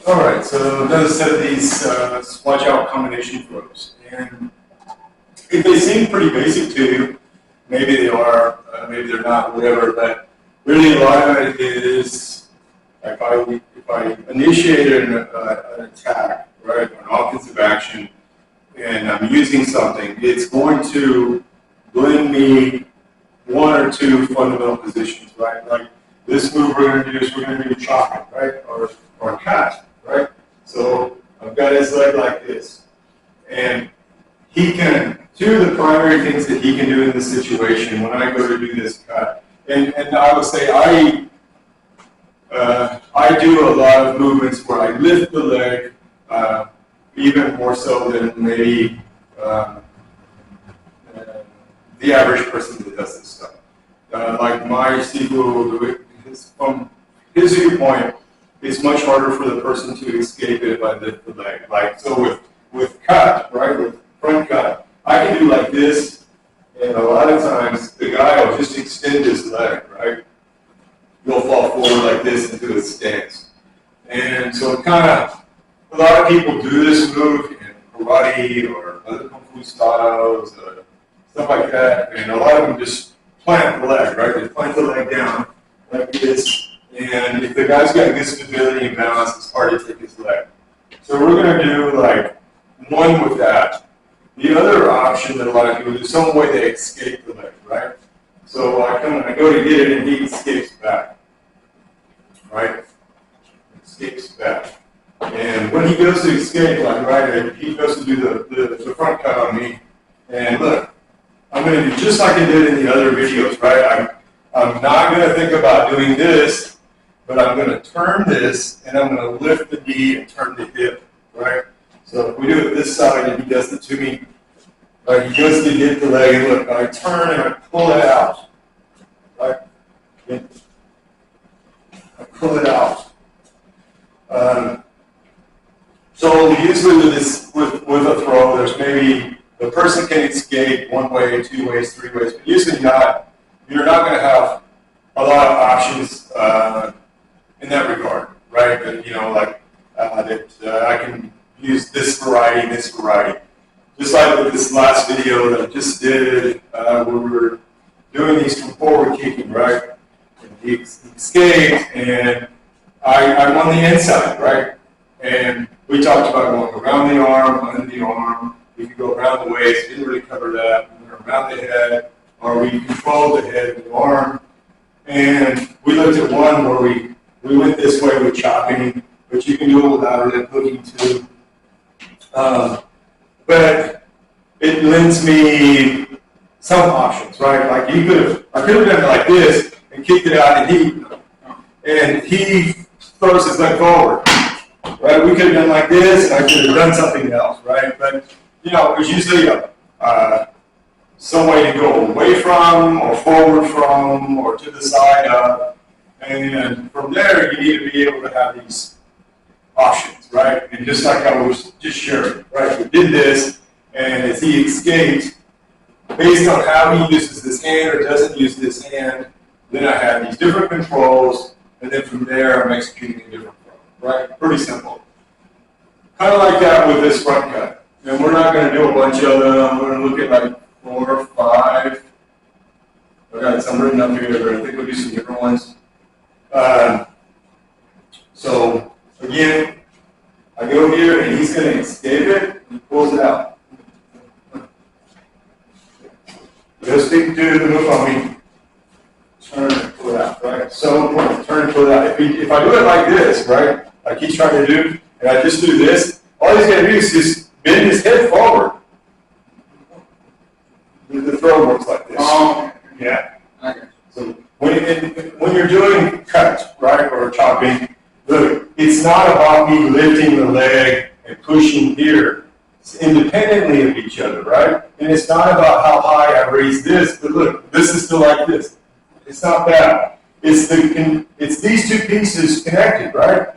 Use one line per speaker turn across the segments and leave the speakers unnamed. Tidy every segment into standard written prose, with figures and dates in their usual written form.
All right, so another set of these watch out combination throws. And if they seem pretty basic to you, maybe they are, maybe they're not, whatever, but really a lot of it is, if I initiate an attack, right, an offensive action, and I'm using something, it's going to blend me one or two fundamental positions, right? Like this move we're going to do is we're going to do chopping, right, or cut, right? So I've got his leg like this, and he can, two of the primary things that he can do in this situation when I go to do this cut, and I would say I do a lot of movements where I lift the leg, even more so than maybe the average person that does this stuff. Like my Sifu, from his viewpoint, it's much harder for the person to escape it if I lift the leg. Like so with cut, right, with front cut, I can do like this, and a lot of times the guy will just extend his leg, right? He'll fall forward like this into his stance. And so it kind of, a lot of people do this move in karate or other kung fu styles, stuff like that, and a lot of them just plant the leg, right? They plant the leg down like this, and if the guy's got good stability and balance, it's hard to take his leg. So we're going to do like one with that. The other option that a lot of people do, some way they escape the leg, right? So I come and I go to get it, and he escapes back, right? Escapes back. And when he goes to escape, like right, he goes to do the front cut on me, and look, I'm going to do just like I did in the other videos, right? I'm not going to think about doing this, but I'm going to turn this, and I'm going to lift the knee and turn the hip, right? So if we do it this side, and he does it to me, right? He goes to hit the leg, and look, I turn and I pull it out, right? I pull it out. So usually with a throw, there's maybe the person can escape one way, two ways, three ways, but usually not. You're not going to have a lot of options in that regard, right? But, you know, like I can use this variety, Just like with this last video that I just did, where we were doing these from forward kicking, right? And he escaped, and I'm on the inside, right? And we talked about going around the arm, under the arm. We could go around the waist, didn't really cover that. We went around the head, or we controlled the head with the arm. And we looked at one where we went this way with chopping, but you can do it without it hooking too. But it lends me some options, right? Like I could have done it like this and kicked it out, and he throws his leg forward. Right, we could have done like this, and I could have done something else, right? But you know, there's usually some way to go away from, or forward from, or to the side of, and from there you need to be able to have these options, right? And just like I was just sharing, right? We did this, and as he escaped, based on how he uses this hand or doesn't use this hand, then I have these different controls, and then from there I'm executing a different. Right? Pretty simple. Kind of like that with this front cut. And we're not going to do a bunch of them. We're going to look at like 4 or 5. I've got some written up here, but I think we'll do some different ones. So, again, I go here, and he's going to escape it, and he pulls it out. Just do the move on me. Turn and pull it out, right? So important. Turn and pull it out. If I do it like this, right, like he's trying to do, and I just do this, all he's going to do is just bend his head forward. The throw works like this. Oh, yeah. Okay. So when you're doing cuts, right, or chopping, look, it's not about me lifting the leg and pushing here. It's independently of each other, right? And it's not about how high I raise this, but look, this is still like this. It's not that. It's these two pieces connected, right?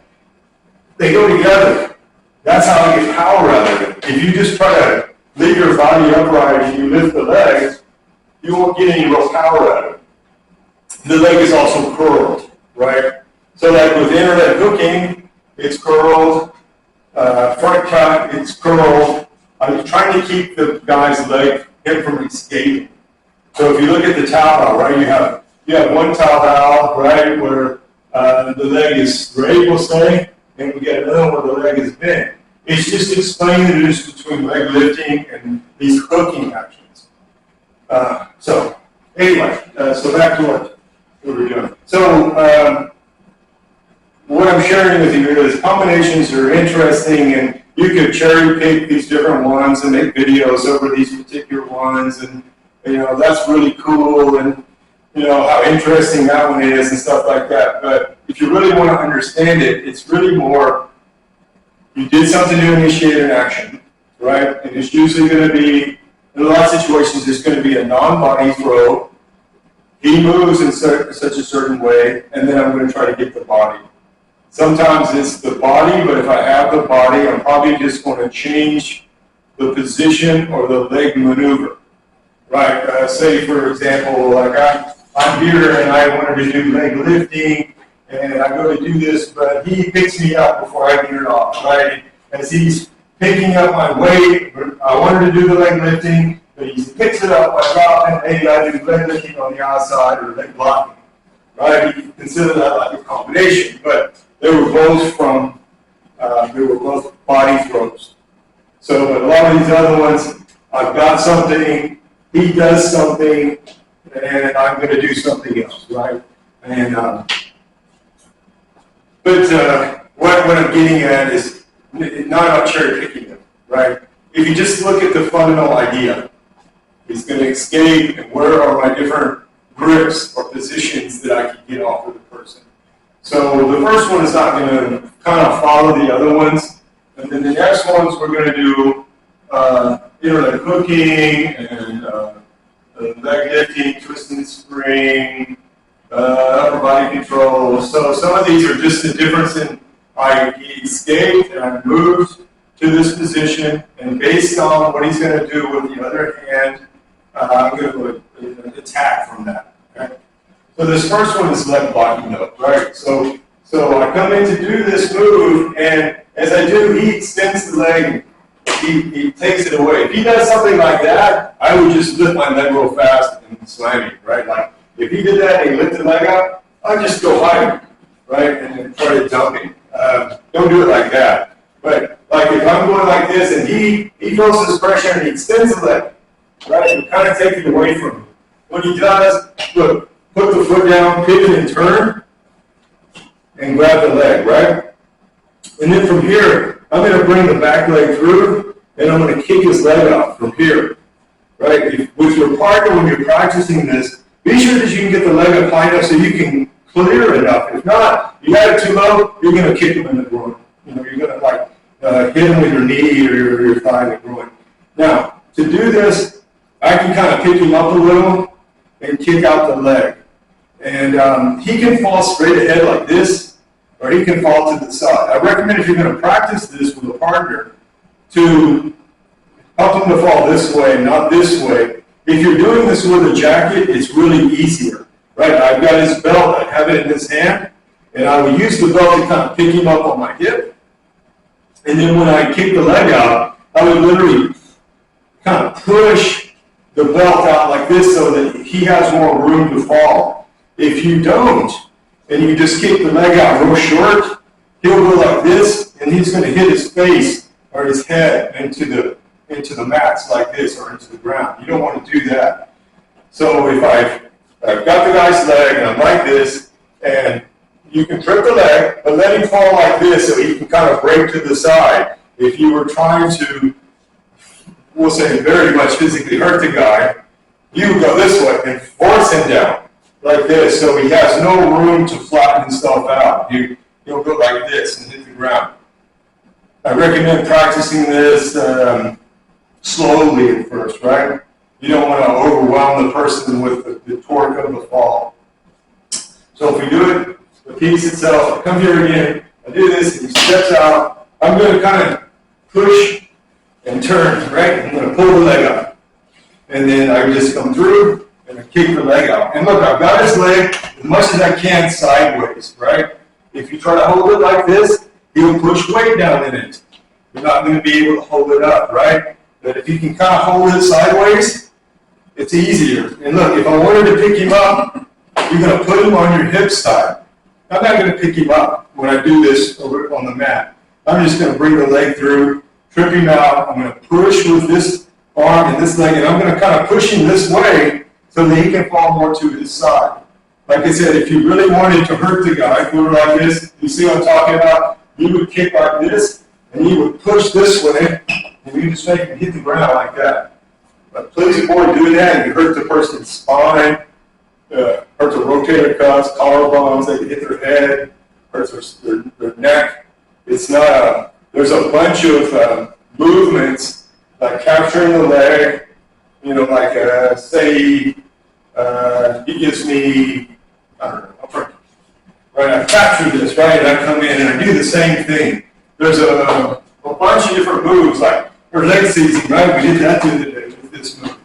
They go together. That's how I get power out of it. If you just try to leave your body upright and you lift the legs, you won't get any real power out of it. The leg is also curled, right? So like with internet hooking, it's curled, front cut, it's curled. I'm trying to keep the guy's leg, him from escaping. So if you look at the towel, right, you have one towel, right, where the leg is straight, we'll say, and we get another one where the leg is bent. It's just explaining the difference between leg lifting and these hooking actions. So anyway, so back to what we're doing. So what I'm sharing with you is combinations are interesting, and you could cherry pick these different ones and make videos over these particular ones, and that's really cool, and how interesting that one is and stuff like that. But if you really want to understand it, it's really more, you did something to initiate an action, right? And it's usually going to be, in a lot of situations, it's going to be a non-body throw. He moves in such a certain way, and then I'm going to try to get the body. Sometimes it's the body, but if I have the body, I'm probably just going to change the position or the leg maneuver, right? Say, for example, like I'm here and I wanted to do leg lifting, and I go to do this, but he picks me up before I get it off, right? As he's picking up my weight, I wanted to do the leg lifting, but he picks it up, I drop it, maybe I do leg lifting on the outside or leg blocking, right? You can consider that like a combination, but they were both body throws. So, but a lot of these other ones, I've got something, he does something, and I'm going to do something else, right? And what I'm getting at is not about cherry picking them, right? If you just look at the fundamental idea, he's going to escape, and where are my different grips or positions that I can get off of the person. So the first one is not going to kind of follow the other ones, and then the next ones we're going to do like hooking and leg lifting, twist and spring, upper body control. So some of these are just the difference in he escaped and I moved to this position, and based on what he's going to do with the other hand, I'm going to attack from that. Okay? So this first one is leg blocking though, right? So I come in to do this move, and as I do, he extends the leg, he takes it away. If he does something like that, I would just lift my leg real fast and slam it, right? Like if he did that and he lifted the leg up, I'd just go higher, right? And then try to dump him. Don't do it like that. But like if I'm going like this and he feels this pressure and he extends the leg, right? And kind of take it away from him. When he does, look, put the foot down, pivot and turn, and grab the leg, right? And then from here, I'm going to bring the back leg through, and I'm going to kick his leg out from here, right? With your partner, when you're practicing this, be sure that you can get the leg up high enough so you can clear enough. If not, you got it too low, you're going to kick him in the groin. You're going to hit him with your knee or your thigh in the groin. Now, to do this, I can kind of pick him up a little and kick out the leg. And he can fall straight ahead like this, or he can fall to the side. I recommend if you're going to practice this with a partner to help him to fall this way, not this way. If you're doing this with a jacket, it's really easier, right? I've got his belt, I have it in his hand, and I will use the belt to kind of pick him up on my hip. And then when I kick the leg out, I would literally kind of push the belt out like this so that he has more room to fall. If you don't, and you just kick the leg out real short, he'll go like this, and he's going to hit his face or his head into the mats like this or into the ground. You don't want to do that. So if I've got the guy's leg and I'm like this, and you can trip the leg, but let him fall like this so he can kind of break to the side. If you were trying to, we'll say, very much physically hurt the guy, you would go this way and force him down like this so he has no room to flatten himself out. He'll go like this and hit the ground. I recommend practicing this slowly at first, right? You don't want to overwhelm the person with the torque of the fall. So if we do it, the piece itself, I come here again, I do this, and he steps out. I'm going to kind of push and turn, right? I'm going to pull the leg up. And then I just come through and I kick the leg out. And look, I've got his leg as much as I can sideways, right? If you try to hold it like this, he'll push weight down in it. You're not going to be able to hold it up, right? But if you can kind of hold it sideways, it's easier. And look, if I wanted to pick him up, you're going to put him on your hip side. I'm not going to pick him up when I do this over on the mat. I'm just going to bring the leg through, trip him out. I'm going to push with this arm and this leg, and I'm going to kind of push him this way so that he can fall more to his side. Like I said, if you really wanted to hurt the guy, put it like this. You see what I'm talking about? You would kick like this, and you would push this way, and you just make him hit the ground like that. But please avoid doing that. You hurt the person's spine, hurt the rotator cuffs, collarbones, they can hit their head, hurts their neck. It's not a, there's a bunch of movements like capturing the leg, you know, like say he gives me, I don't know, right, I capture this, right, and I come in and I do the same thing. There's a bunch of different moves, like or leg seizing, right, we did that the other day with this move.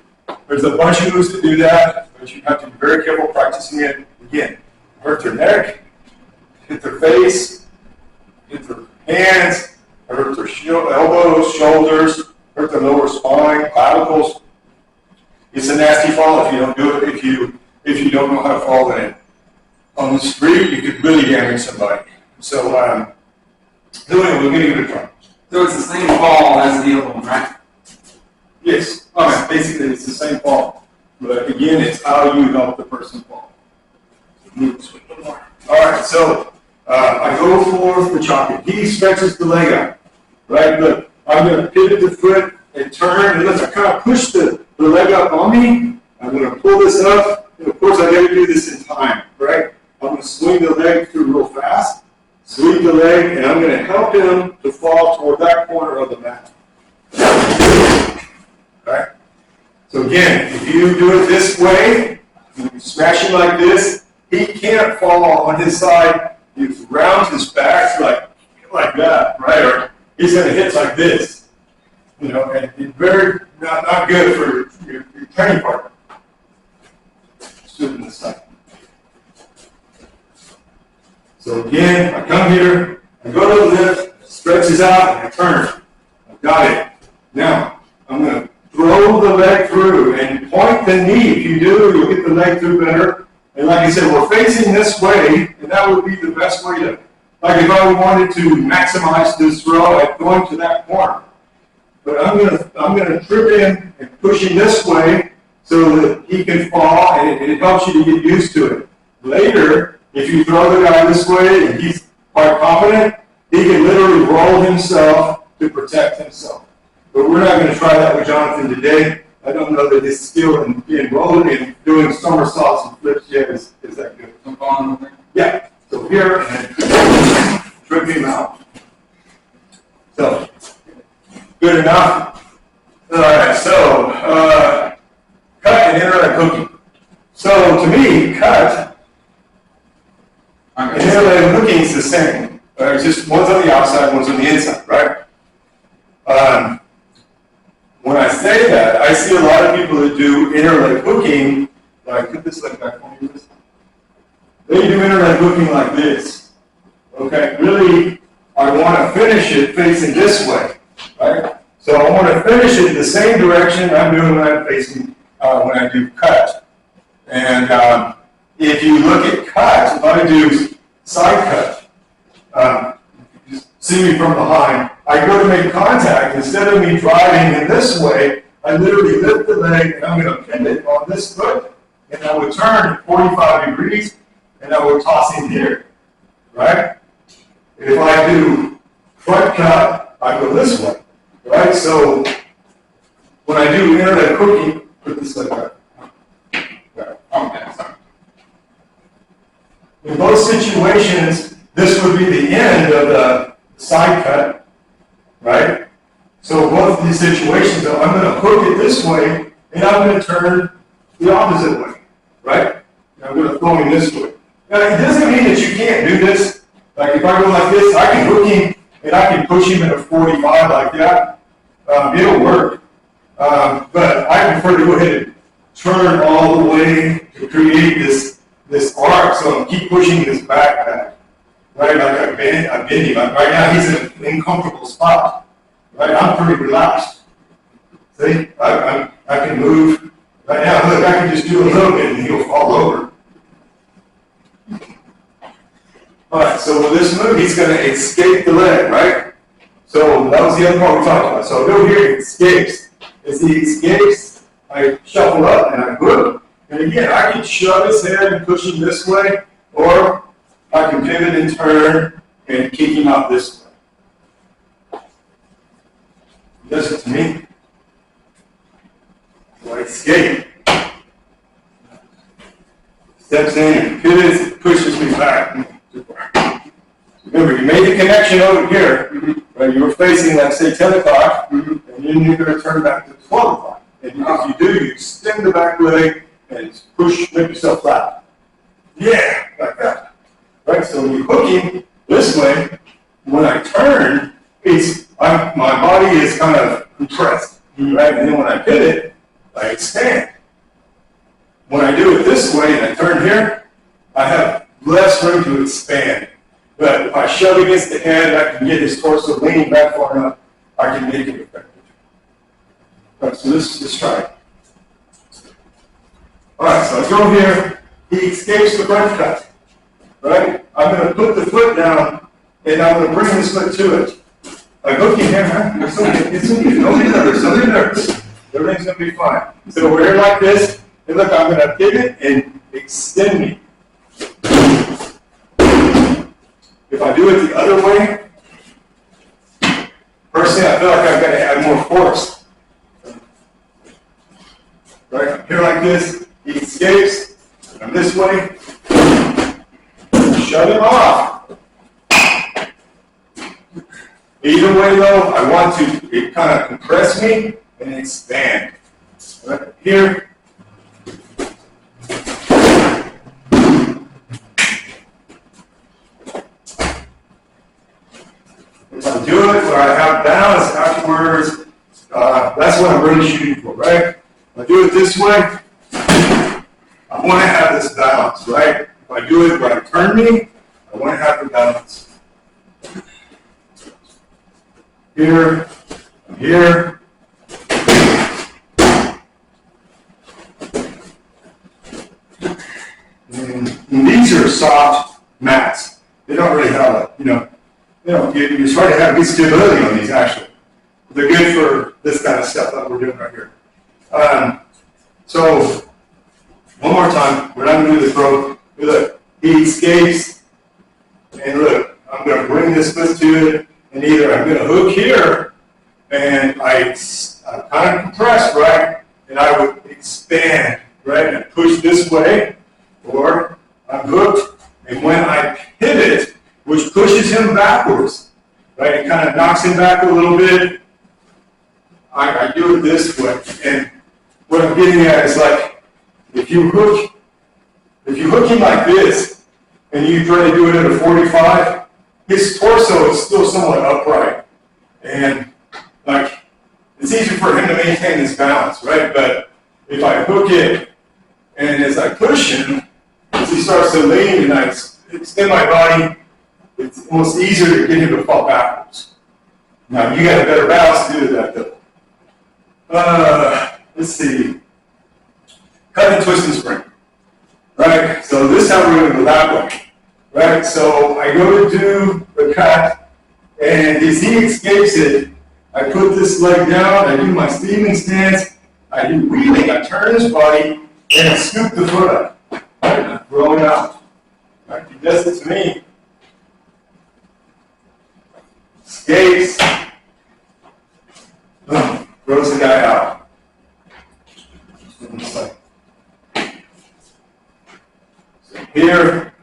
There's a bunch of moves to do that, but you have to be very careful practicing it. Again, hurt their neck, hit their face, hit their hands, hurt their elbows, shoulders, hurt their lower spine, clavicles. It's a nasty fall if you don't do it, if you don't know how to fall in it. On the street, you could really damage somebody. So, anyway, we're going to give it a try.
So it's the same fall as the other one, right?
Yes. Okay. Basically, it's the same fall. But again, it's how you help the person fall. All right, so I go for the chocolate. He stretches the leg out. Right? Look, I'm going to pivot the foot and turn, and let's kind of push the leg up on me. I'm going to pull this up, and of course, I got to do this in time, right? I'm going to swing the leg through real fast, sweep the leg, and I'm going to help him to fall toward that corner of the mat. Okay? So again, if you do it this way, you smash him like this, he can't fall on his side. He rounds his back like that, right? Or he's going to hit like this. You know, and it's very not good for your training partner. Stood in the side. So again, I come here, I go to the lift, stretches out, and I turn. I've got it. Now, I'm going to throw the leg through and point the knee. If you do, you'll get the leg through better. And like I said, we're facing this way, and that would be the best way to, like if I wanted to maximize this throw, I'd go into that corner. But I'm gonna trip him and push him this way so that he can fall, and it helps you to get used to it. Later, if you throw the guy this way and he's quite confident, he can literally roll himself to protect himself. But we're not going to try that with Jonathan today. I don't know that his skill in rolling and doing somersaults and flips yet is that good. Yeah. So here, and trip him out. So, good enough? All right, so, cut and internet hooking. So, to me, cut and internet hooking is the same. It's just one's on the outside, one's on the inside, right? When I say that, I see a lot of people that do internet hooking, like, put this leg back for me, please. They do internet hooking like this. Okay, really, I want to finish it facing this way, right? So I want to finish it the same direction I'm doing when I'm facing, when I do cut. And if you look at cut, if I do side cut, just see me from behind, I go to make contact. Instead of me driving in this way, I literally lift the leg and I'm going to pivot on this foot, and I would turn 45 degrees, and I would toss in here, right? If I do front cut, I go this way, right? So when I do internet cooking, put this leg back. In both situations, this would be the end of the side cut, right? So both of these situations, I'm going to hook it this way, and I'm going to turn the opposite way, right? And I'm going to throw him this way. Now, it doesn't mean that you can't do this. Like if I go like this, I can hook him, and I can push him at a 45 like that. It'll work. But I prefer to go ahead and turn all the way to create this arc, so I keep pushing this back.
right? Like I bend him. Right now he's in an uncomfortable spot, right? I'm pretty relaxed. See, I can move. Right now, look, I can just do a little bit and he'll fall over. All right, so with this move, he's going to escape the leg, right? So that was the other part we talked about. So go here, he escapes. As he escapes, I shuffle up and I hook. And again, I can shove his head and push him this way, or I can pivot and turn and kick him out this way. He does it to me. So I escape. Steps in, pivots, pushes me back. Remember, you made the connection over here, right? You were facing, like, say, 10 o'clock, and then you're going to turn back to 12 o'clock. And if you do, you extend the back leg and push, make yourself flat. Yeah, like that. Right? So when you hook him this way, when I turn, my body is kind of compressed, right? And then when I pivot, I expand. When I do it this way and I turn here, I have less room to expand. But if I shove against the head, I can get his torso leaning back far enough, I can make it effective. All right, so let's try it. All right, so I go here, he escapes the front cut, right? I'm going to put the foot down, and I'm going to bring this foot to it. I hook him here, man. It's okay. Don't be nervous. Don't be nervous. Everything's going to be fine. So we're here like this, and look, I'm going to pivot and extend me. If I do it the other way, personally, I feel like I've got to add more force. Right? I'm here like this, he escapes, I'm this way, shut him off. Either way though, I want to kind of compress me and expand. Right here. If I do it where I have balance afterwards, that's what I'm really shooting for, right? If I do it this way, I want to have this balance, right? If I do it where I turn me, I want to have the balance. Here, here. And these are soft mats. They don't really have a, it's hard to have good stability on these actually. They're good for this kind of stuff that we're doing right here. So, one more time, we're not going to do the throw. Look, he escapes, and look, I'm going to bring this foot to it, and either I'm going to hook here, and I kind of compress, right, and I would expand, right, and push this way, or I'm hooked, and when I pivot, which pushes him backwards, right, it kind of knocks him back a little bit, I do it this way, and what I'm getting at is like, if you hook him like this, and you try to do it at a 45, his torso is still somewhat upright, and like, it's easier for him to maintain his balance, right? But if I hook it, and as I push him, as he starts to lean, and I extend my body, it's almost easier to get him to fall backwards. Now, you got a better balance to do that, though. Let's see. Cut and twist and spring. Right? So this time we're going to go that way. Right? So I go to do the cut, and as he escapes it, I put this leg down, I do my steaming stance, I do wheeling, I turn his body, and I scoop the foot up. Right? And I throw it out. Right? He does it to me. Escapes. Boom. Throws the guy out. So here,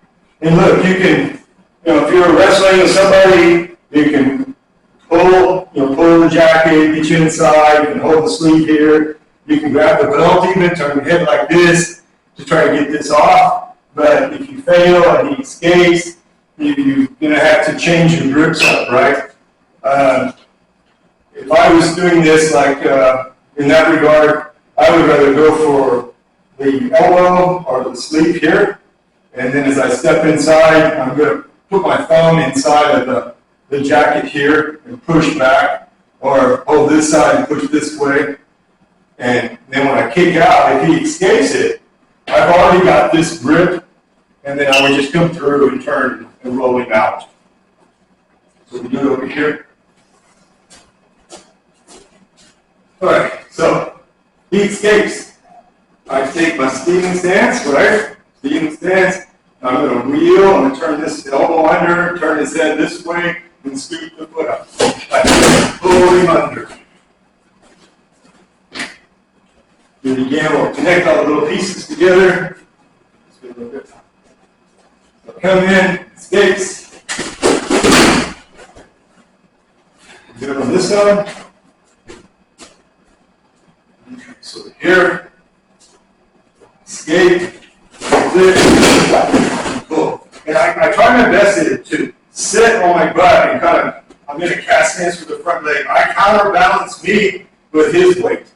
and look, you can, if you're wrestling with somebody, you can pull the jacket, get you inside, you can hold the sleeve here, you can grab the belt even, turn your head like this to try to get this off, but if you fail and he escapes, you're going to have to change your grips up, right? If I was doing this like in that regard, I would rather go for the elbow or the sleeve here, and then as I step inside, I'm going to put my thumb inside of the jacket here and push back, or hold this side and push this way. And then when I kick out, if he escapes it, I've already got this grip, and then I would just come through and turn and roll him out. So we do it over here. All right, so he escapes. I take my steaming stance, right? Steaming stance. I'm going to wheel. I'm going to turn this elbow under, turn his head this way, and scoop the foot up. Pull him under. Do it again. We'll connect all the little pieces together. So come in, escapes. Do it on this side. So here, escape, lift, pull. And I try my best to sit on my butt and kind of, I'm in a cast stance with the front leg. I counterbalance me with his weight.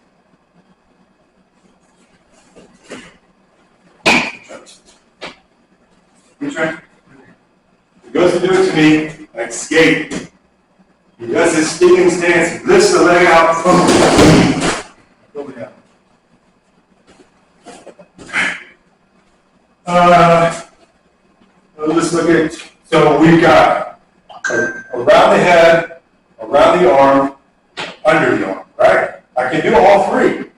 He goes to do it to me, I escape. He does his steaming stance, he lifts the leg out, go down. Let's look at, so we've got around the head, around the arm, under the arm, right? I can do all three,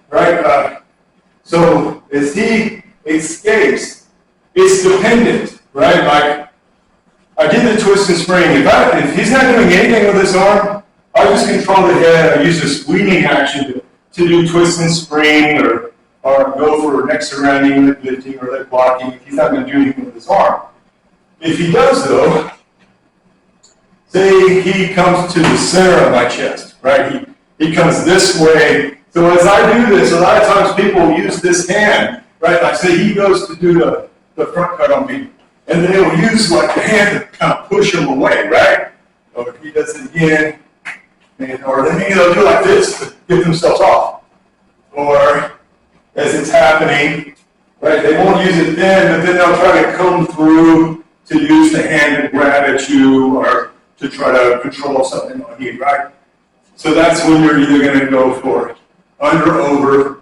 right? So as he escapes, it's dependent, right? Like, I did the twist and spring. If he's not doing anything with his arm, I just control the head. I use a squeezing action to do twist and spring, or go for neck surrounding, leg lifting, or leg blocking if he's not going to do anything with his arm. If he does, though, say he comes to the center of my chest, right? He comes this way. So as I do this, a lot of times people use this hand, right? Like say he goes to do the front cut on me, and then they'll use like the hand to kind of push him away, right? Or if he does it again, or then they'll do like this to get themselves off. Or as it's happening, right? They won't use it then, but then they'll try to come through to use the hand to grab at you or to try to control something on you, right? So that's when you're either going to go for under, over,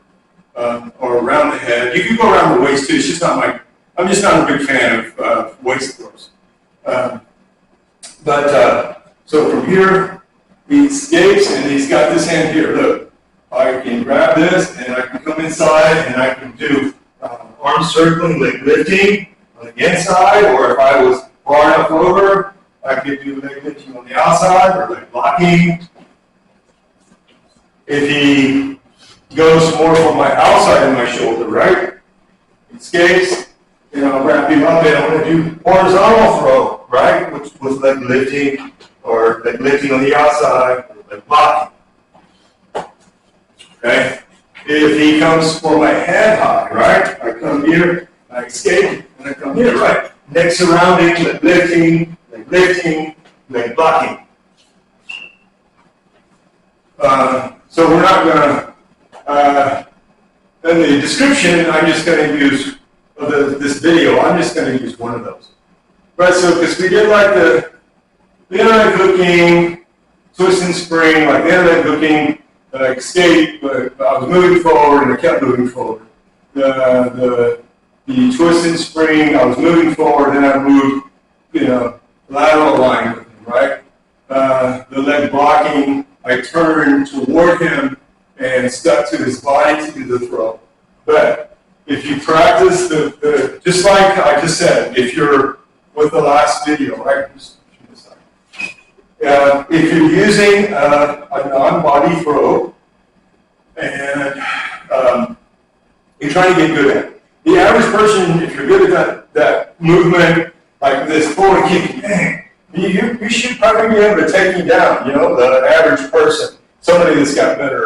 or around the head. You can go around the waist too. It's just not I'm just not a big fan of waist throws. So from here, he escapes and he's got this hand here. Look, I can grab this and I can come inside and I can do arm circling, leg lifting on the inside, or if I was far enough over, I could do leg lifting on the outside or leg blocking. If he goes more from my outside of my shoulder, right? Escapes, and I'll wrap him up and I'm going to do horizontal throw, right? Which was leg lifting or leg lifting on the outside or leg blocking. Okay? If he comes for my head high, right? I come here, I escape, and I come here, right? Neck surrounding, leg lifting, leg blocking. So we're not going to, in the description, I'm just going to use, this video, I'm just going to use one of those. Right, so because we did like the interleg hooking, twist and spring, like the interleg hooking, escape, but I was moving forward and I kept moving forward. The twist and spring, I was moving forward and I moved, lateral line with him, right? The leg blocking, I turned toward him and stuck to his body to do the throw. But if you practice just like I just said, if you're with the last video, right? If you're using a non-body throw and you're trying to get good at it. The average person, if you're good at that movement, like this forward kick, man, you should probably be able to take him down, the average person, somebody that's got better